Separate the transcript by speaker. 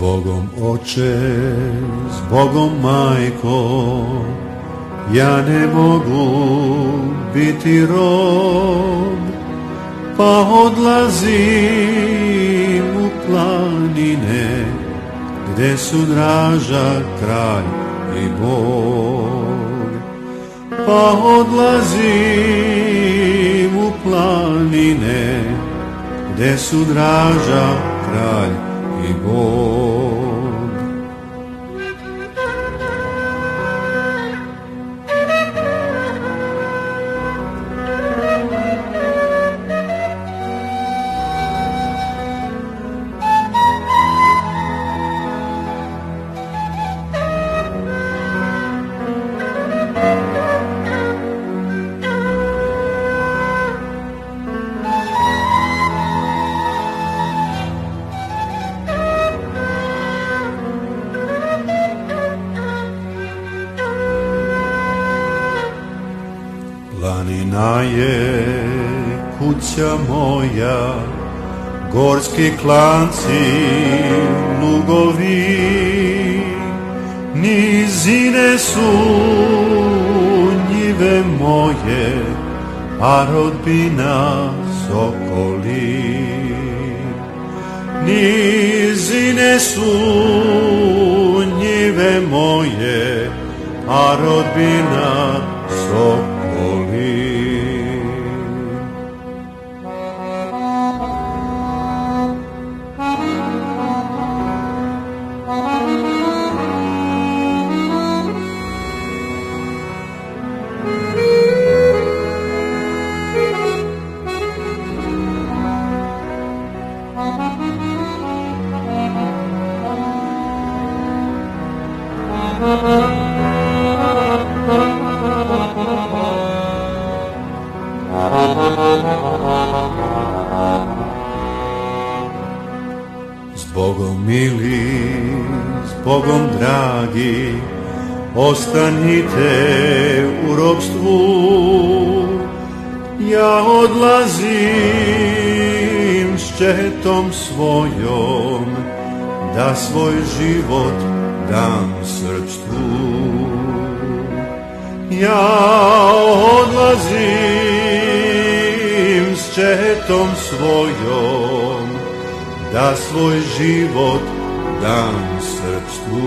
Speaker 1: Bogom Oče, s Bogom Majko, ja ne mogu biti rob, pa odlazim u planine, gde su draža kralj i Bog. Pa odlazim u planine, gde su draža kralj i Bog. Planina je kuća moja, gorski klanci, lugovi, nizine su njive moje, a rodbina sokoli. Nizine su njive moje, a rodbina sokoli. S Bogom mili, s Bogom dragi, ostanite u ropstvu. Ja odlazim s četom svojom, da svoj život dam srpstvu. Ja odlazim s četom svojom, da svoj život dam srpstvu.